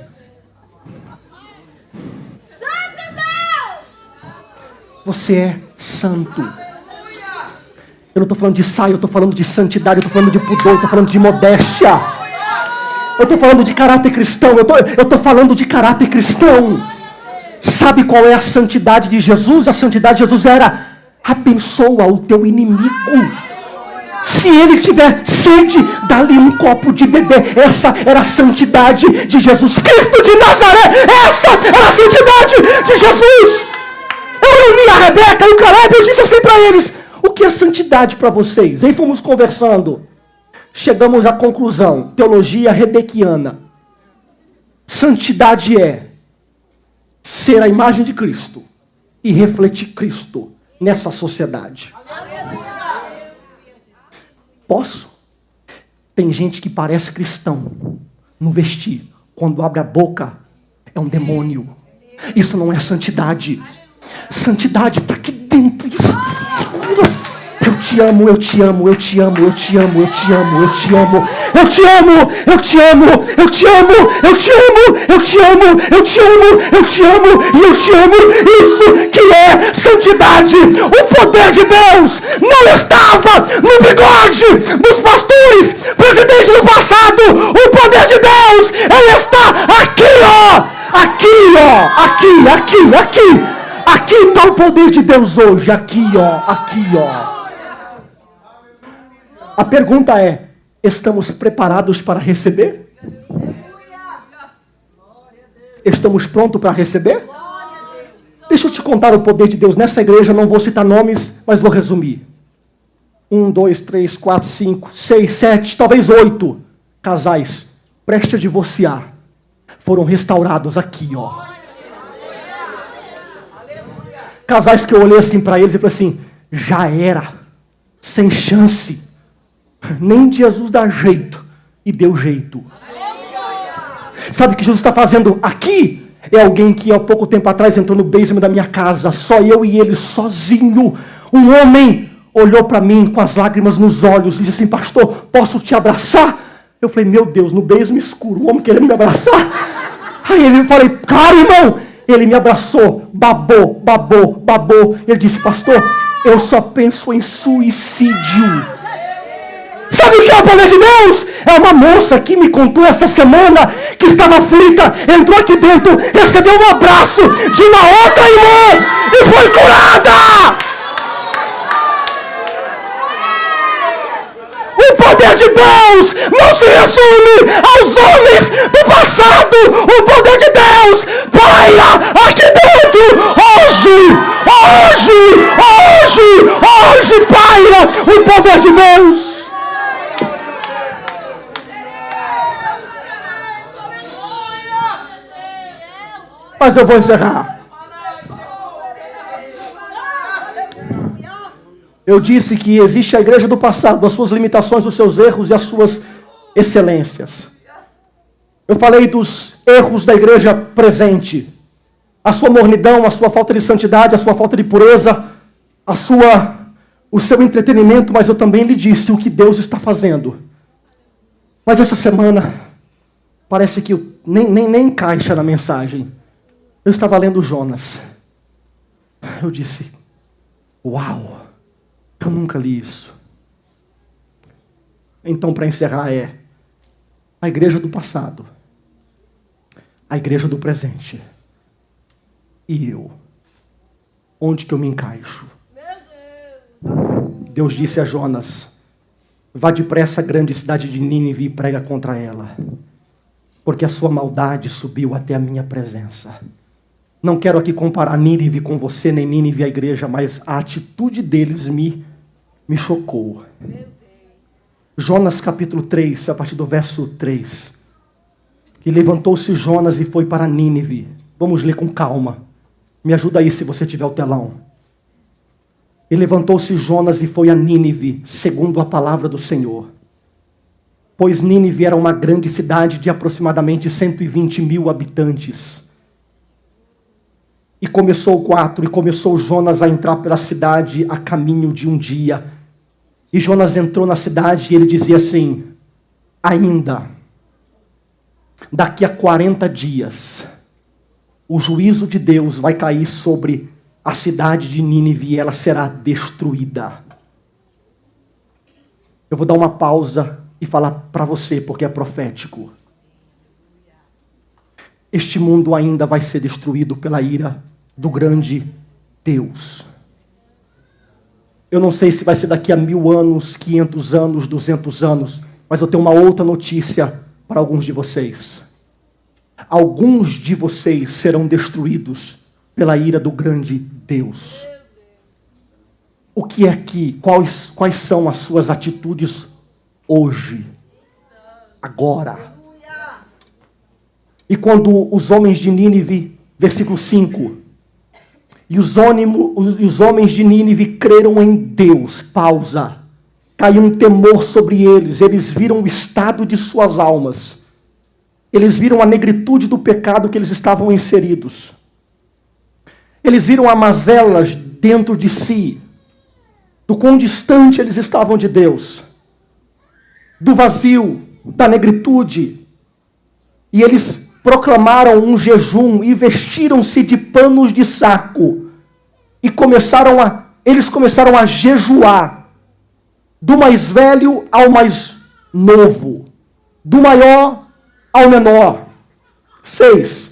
Você é santo. Eu não estou falando de saia, eu estou falando de santidade, eu estou falando de pudor, eu estou falando de modéstia. Eu estou falando de caráter cristão, eu estou falando de caráter cristão. Sabe qual é a santidade de Jesus? A santidade de Jesus era: abençoa o teu inimigo. Se ele tiver sede, dá-lhe um copo de beber. Essa era a santidade de Jesus Cristo de Nazaré. Essa era a santidade de Jesus. Eu reuni a Rebeca e o Caleb e eu disse assim para eles: o que é santidade para vocês? Aí fomos conversando. Chegamos à conclusão, teologia rebequiana. Santidade é ser a imagem de Cristo e refletir Cristo nessa sociedade. Posso? Tem gente que parece cristão no vestir. Quando abre a boca, é um demônio. Isso não é santidade. Santidade está aqui dentro. Eu te amo, eu te amo, eu te amo, eu te amo, eu te amo, eu te amo, eu te amo, eu te amo, eu te amo, eu te amo, eu te amo, eu te amo, eu te amo e eu te amo. Isso que é santidade. O poder de Deus não estava no bigode dos pastores presidentes do passado. O poder de Deus, ele está aqui, ó. Aqui, ó. Aqui, aqui, aqui. Aqui está o poder de Deus hoje. Aqui, ó. Aqui, ó. A pergunta é: estamos preparados para receber? Estamos prontos para receber? Deixa eu te contar o poder de Deus. Nessa igreja, não vou citar nomes, mas vou resumir. 1, 2, 3, 4, 5, 6, 7, talvez 8 casais prestes a divorciar foram restaurados aqui, ó. Casais que eu olhei assim para eles e falei assim: já era, sem chance. Nem Jesus dá jeito, e deu jeito. Sabe o que Jesus está fazendo aqui? É alguém que há pouco tempo atrás entrou no basement da minha casa, só eu e ele, sozinho. Um homem olhou para mim com as lágrimas nos olhos e disse assim: pastor, posso te abraçar? Eu falei: meu Deus, no basement escuro, o homem querendo me abraçar. Aí eu falei: claro, irmão. Ele me abraçou, babou, babou, babou. Ele disse: pastor, eu só penso em suicídio. Sabe o que é o poder de Deus? É uma moça que me contou essa semana que estava aflita, entrou aqui dentro, recebeu um abraço de uma outra irmã e foi curada. O poder de Deus não se resume aos homens do passado. O poder de Deus paira aqui dentro. Hoje paira o poder de Deus. Mas eu vou encerrar. Eu disse que existe a igreja do passado, as suas limitações, os seus erros e as suas excelências. Eu falei dos erros da igreja presente. A sua mornidão, a sua falta de santidade, a sua falta de pureza, o seu entretenimento, mas eu também lhe disse o que Deus está fazendo. Mas essa semana, parece que nem encaixa na mensagem. Eu estava lendo Jonas. Eu disse: uau, eu nunca li isso. Então, para encerrar, a igreja do passado, a igreja do presente, e eu. Onde que eu me encaixo? Deus disse a Jonas: vá depressa à grande cidade de Nínive e prega contra ela, porque a sua maldade subiu até a minha presença. Não quero aqui comparar Nínive com você, nem Nínive a igreja, mas a atitude deles me chocou. Jonas capítulo 3, a partir do verso 3. E levantou-se Jonas e foi para Nínive. Vamos ler com calma. Me ajuda aí se você tiver o telão. E levantou-se Jonas e foi a Nínive, segundo a palavra do Senhor. Pois Nínive era uma grande cidade de aproximadamente 120 mil habitantes. E começou Jonas a entrar pela cidade a caminho de um dia. E Jonas entrou na cidade e ele dizia assim: ainda, daqui a 40 dias, o juízo de Deus vai cair sobre a cidade de Nínive e ela será destruída. Eu vou dar uma pausa e falar para você, porque é profético. Este mundo ainda vai ser destruído pela ira do grande Deus. Eu não sei se vai ser daqui a 1000 anos, 500 anos, 200 anos, mas eu tenho uma outra notícia para alguns de vocês. Alguns de vocês serão destruídos pela ira do grande Deus. O que é que, quais são as suas atitudes hoje, agora? E quando os homens de Nínive, versículo 5, e os homens de Nínive creram em Deus, pausa, caiu um temor sobre eles, eles viram o estado de suas almas, eles viram a negritude do pecado que eles estavam inseridos, eles viram as mazelas dentro de si, do quão distante eles estavam de Deus, do vazio, da negritude, e eles proclamaram um jejum e vestiram-se de panos de saco, e eles começaram a jejuar, do mais velho ao mais novo, do maior ao menor. 6.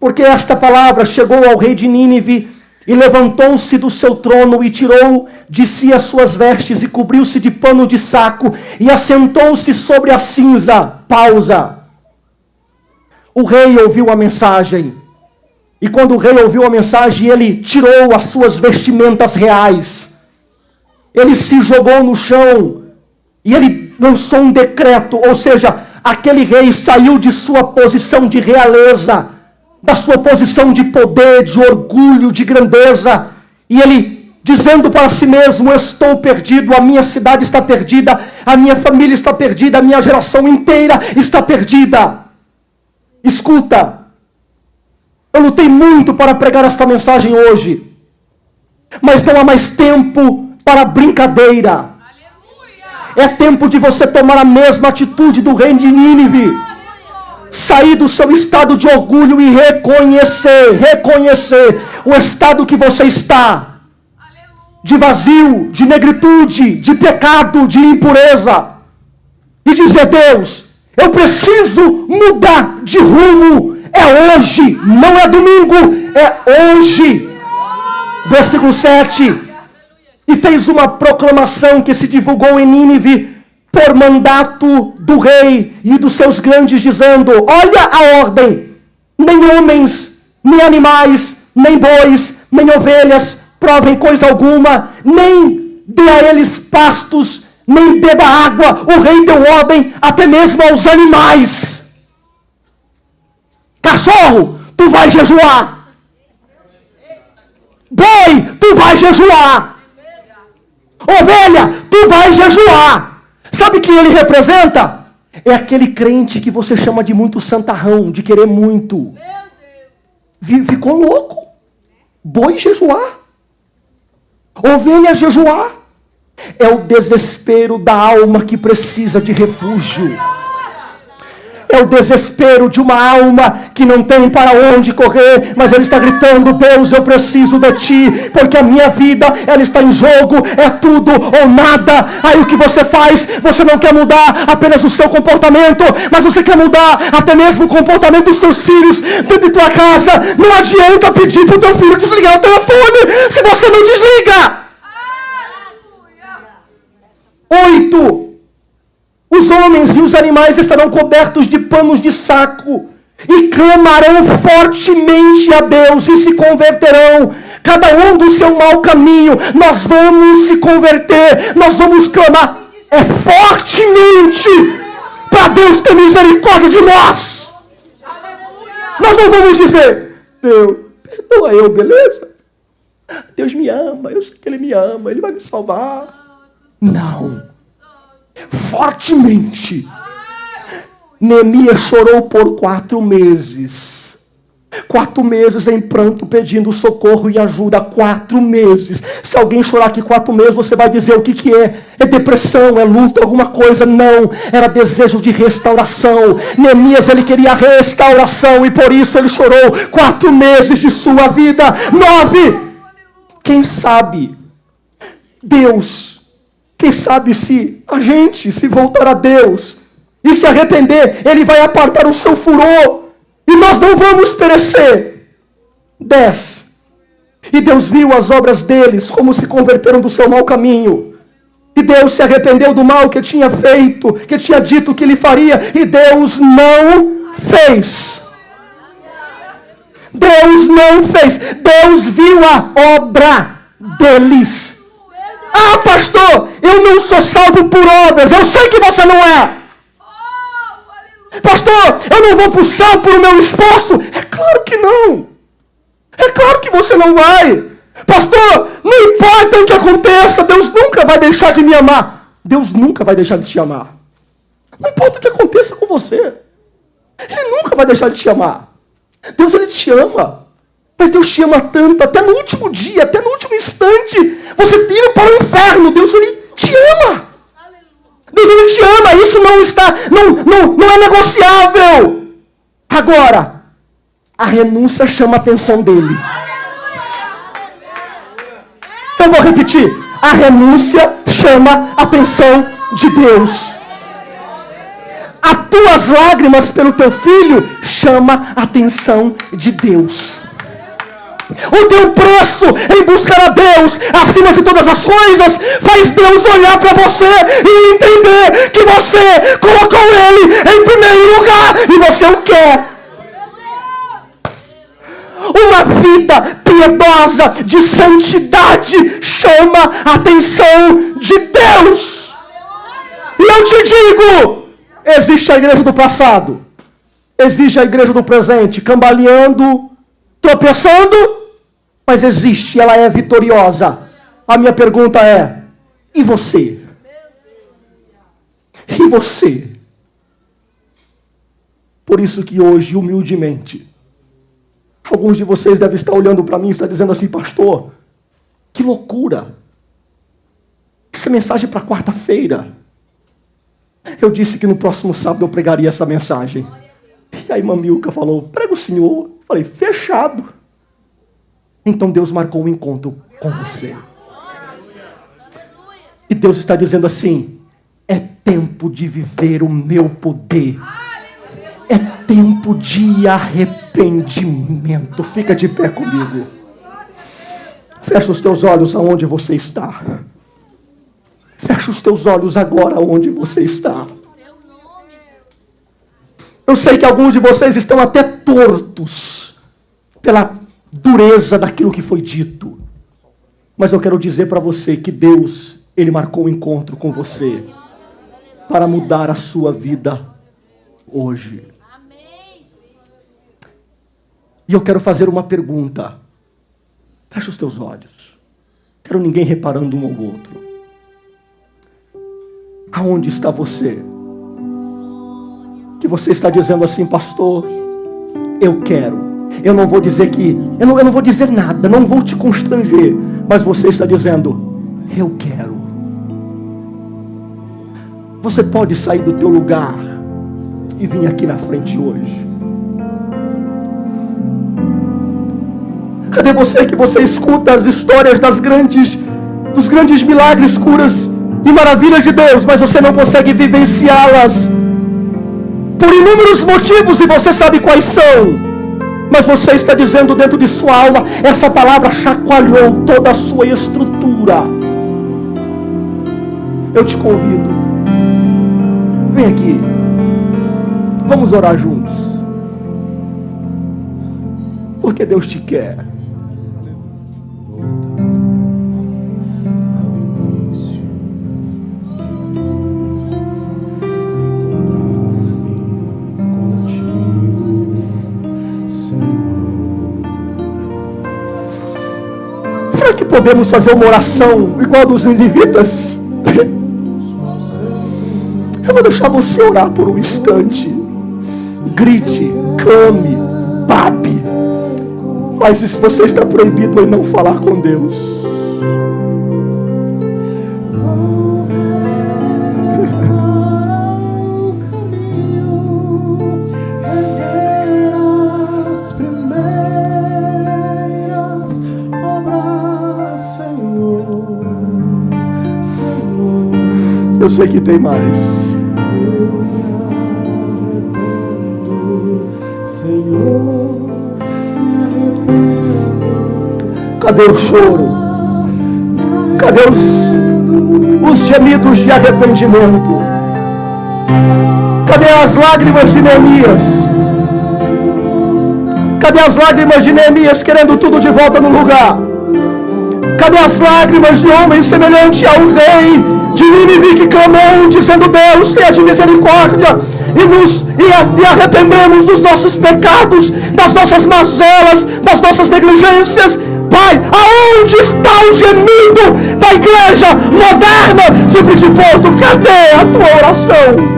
Porque esta palavra chegou ao rei de Nínive, e levantou-se do seu trono, e tirou de si as suas vestes, e cobriu-se de pano de saco, e assentou-se sobre a cinza. Pausa. O rei ouviu a mensagem, e quando o rei ouviu a mensagem, ele tirou as suas vestimentas reais, ele se jogou no chão, e ele lançou um decreto, ou seja, aquele rei saiu de sua posição de realeza, da sua posição de poder, de orgulho, de grandeza, e ele dizendo para si mesmo: eu estou perdido, a minha cidade está perdida, a minha família está perdida, a minha geração inteira está perdida. Escuta, eu lutei muito para pregar esta mensagem hoje, mas não há mais tempo para brincadeira. Aleluia. É tempo de você tomar a mesma atitude do rei de Nínive, sair do seu estado de orgulho e reconhecer o estado que você está, de vazio, de negritude, de pecado, de impureza, e dizer: Deus, eu preciso mudar de rumo. É hoje, não é domingo, é hoje. Versículo 7. E fez uma proclamação que se divulgou em Nínive por mandato do rei e dos seus grandes, dizendo: olha a ordem, nem homens, nem animais, nem bois, nem ovelhas provem coisa alguma, nem dê a eles pastos, nem beba água. O rei deu ordem até mesmo aos animais. Cachorro, tu vai jejuar. Boi, tu vai jejuar. Ovelha, tu vai jejuar. Sabe quem ele representa? É aquele crente que você chama de muito santarrão, de querer muito. Ficou louco. Boi jejuar. Ovelha jejuar. É o desespero da alma que precisa de refúgio. É o desespero de uma alma que não tem para onde correr, mas ele está gritando: Deus, eu preciso de ti, porque a minha vida, ela está em jogo, é tudo ou nada. Aí o que você faz? Você não quer mudar apenas o seu comportamento, mas você quer mudar até mesmo o comportamento dos seus filhos dentro de tua casa. Não adianta pedir para o teu filho desligar o telefone, se você não desliga. 8. Os homens e os animais estarão cobertos de panos de saco, e clamarão fortemente a Deus, e se converterão, cada um do seu mau caminho. Nós vamos se converter, nós vamos clamar fortemente para Deus ter misericórdia de nós. Nós não vamos dizer: Deus, perdoa eu, beleza? Deus me ama, eu sei que Ele me ama, Ele vai me salvar. Não. Fortemente. Neemias chorou por 4 meses. 4 meses em pranto, pedindo socorro e ajuda. 4 meses. Se alguém chorar aqui 4 meses, você vai dizer o que é? É depressão, é luta, alguma coisa? Não, era desejo de restauração. Neemias, ele queria restauração, e por isso ele chorou 4 meses de sua vida. 9. Quem sabe Deus, quem sabe se a gente se voltar a Deus e se arrepender, Ele vai apartar o seu furor, e nós não vamos perecer. 10. E Deus viu as obras deles, como se converteram do seu mau caminho. E Deus se arrependeu do mal que tinha feito, que tinha dito que ele faria, e Deus não fez. Deus não fez. Deus viu a obra deles. Ah, pastor, eu não sou salvo por obras. Eu sei que você não é. Pastor, eu não vou para o céu por o meu esforço. É claro que não. É claro que você não vai. Pastor, não importa o que aconteça, Deus nunca vai deixar de me amar. Deus nunca vai deixar de te amar. Não importa o que aconteça com você. Ele nunca vai deixar de te amar. Deus, ele te ama. Mas Deus te ama tanto, até no último dia, até no último instante, você ir para o inferno. Deus, ele te ama. Deus, ele te ama. Isso não é negociável. Agora, a renúncia chama a atenção dele. Eu vou repetir. A renúncia chama a atenção de Deus. As tuas lágrimas pelo teu filho chama a atenção de Deus. O teu preço em buscar a Deus acima de todas as coisas faz Deus olhar para você e entender que você colocou Ele em primeiro lugar e você o quer. Uma vida piedosa de santidade chama a atenção de Deus. E eu te digo, existe a igreja do passado, existe a igreja do presente, cambaleando, tropeçando, mas existe, ela é vitoriosa. A minha pergunta é, e você? E você? Por isso que hoje, humildemente, alguns de vocês devem estar olhando para mim e estar dizendo assim, pastor, que loucura. Essa mensagem para quarta-feira. Eu disse que no próximo sábado eu pregaria essa mensagem. E aí Mamilca falou, prega o Senhor. Eu falei, fechado. Então Deus marcou um encontro com você. E Deus está dizendo assim, é tempo de viver o meu poder. É tempo de arrependimento. Fica de pé comigo. Fecha os teus olhos aonde você está. Fecha os teus olhos agora onde você está. Eu sei que alguns de vocês estão até tortos pela dureza daquilo que foi dito. Mas eu quero dizer para você que Deus, Ele marcou um encontro com você para mudar a sua vida hoje. E eu quero fazer uma pergunta. Fecha os teus olhos. Quero ninguém reparando um ao outro. Aonde está você? Que você está dizendo assim, pastor, eu quero. Eu não vou dizer que... Eu não vou dizer nada, não vou te constranger. Mas você está dizendo, eu quero. Você pode sair do teu lugar e vir aqui na frente hoje. Cadê você que você escuta as histórias dos grandes milagres, curas e maravilhas de Deus, mas você não consegue vivenciá-las por inúmeros motivos e você sabe quais são. Mas você está dizendo dentro de sua alma, essa palavra chacoalhou toda a sua estrutura. Eu te convido, vem aqui, vamos orar juntos, porque Deus te quer. Será que podemos fazer uma oração igual a dos ninivitas? Eu vou deixar você orar por um instante. Grite, clame, babe. Mas se você está proibido em não falar com Deus, eu sei que tem mais. Cadê o choro? Cadê os gemidos de arrependimento? Cadê as lágrimas de Neemias? Cadê as lágrimas de Neemias querendo tudo de volta no lugar? Cadê as lágrimas de homem semelhante ao rei de Nínive que clamou dizendo: Deus, tenha de misericórdia e arrependemos dos nossos pecados, das nossas mazelas, das nossas negligências. Pai, aonde está o gemido da igreja moderna de Bridgeport? Cadê a tua oração?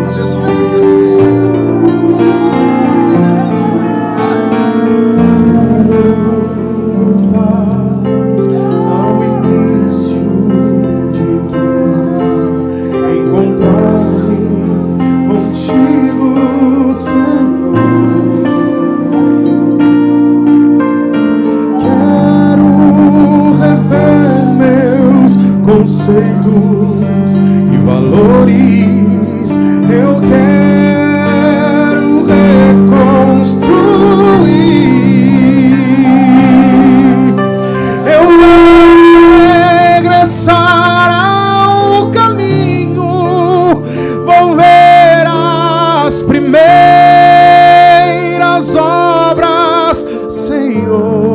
Conceitos e valores eu quero reconstruir. Eu vou regressar ao caminho, vou ver as primeiras obras, Senhor.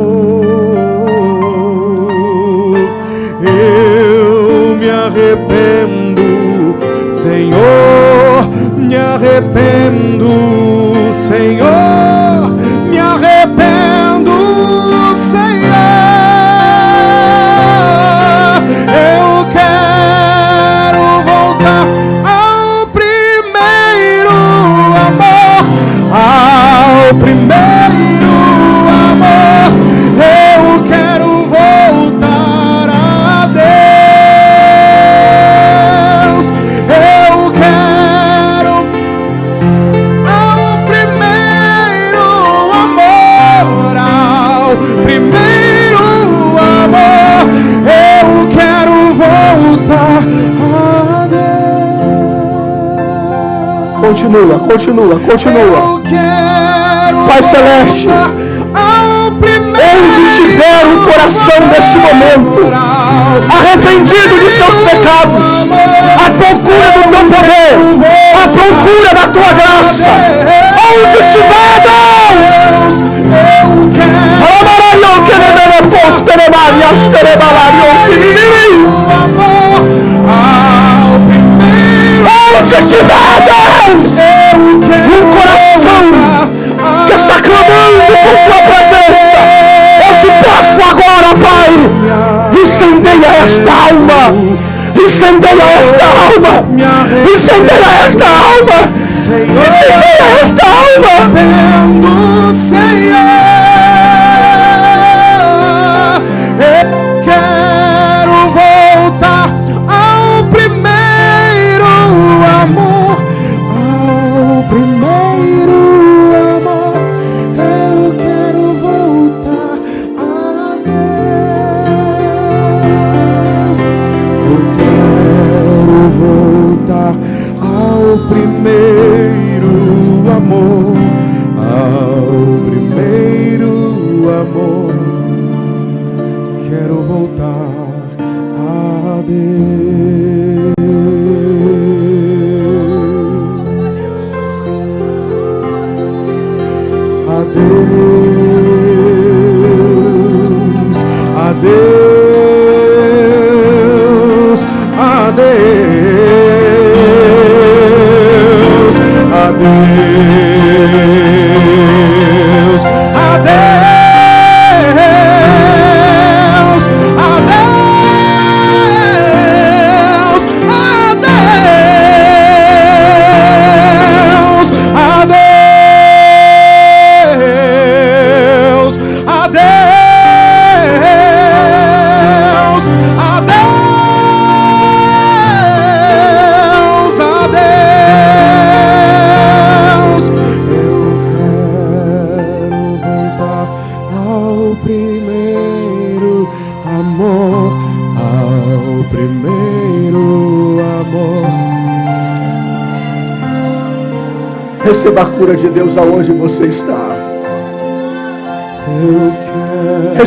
Senhor, me arrependo, Senhor, me arrependo, Senhor. Eu quero voltar ao primeiro amor, ao primeiro amor. Eu quero voltar a Deus. Eu quero ao primeiro amor, ao primeiro amor. Eu quero voltar a Deus. Continua. Eu quero Pai Celeste, onde tiver um coração neste momento arrependido de seus pecados, à procura do teu poder, à procura da tua graça, onde tiver, Deus, eu quero amor ao primeiro. Onde tiver, Deus, um coração que está clamando por tua presença, eu te peço agora, Pai, incendeia esta alma, incendeia esta alma, incendeia esta alma, incendeia esta alma. Arrependo, Senhor. Eu quero voltar ao primeiro amor, ao primeiro amor. Eu quero voltar a Deus. Eu quero voltar ao primeiro amor, ao primeiro amor. Quero voltar a Deus, a Deus, a Deus, a Deus, a Deus, a Deus. Receba a cura de Deus aonde você está. Eu quero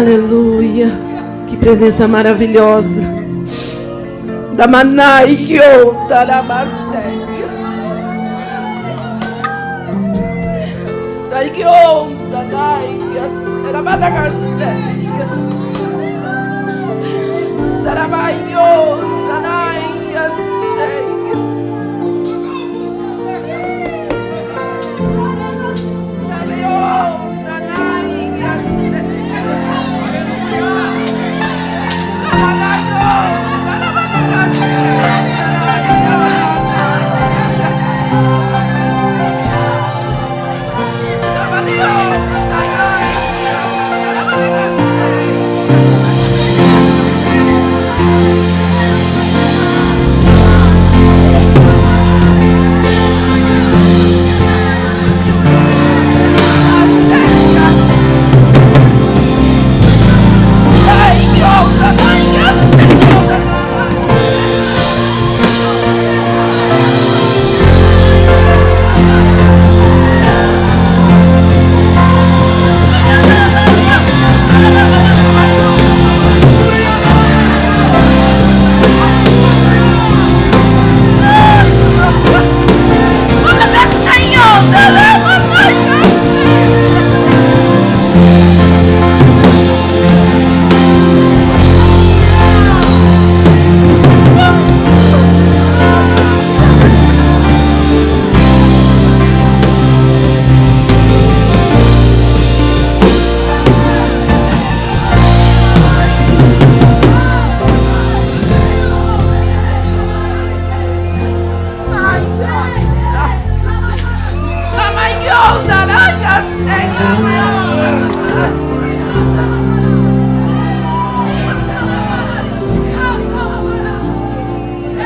Aleluia. Que presença maravilhosa. Da Manaio, da Basteia. Da Igion, da Naias, da Madagastéia. Da Baio, da Naias, da Beon, da Naias. Thank you.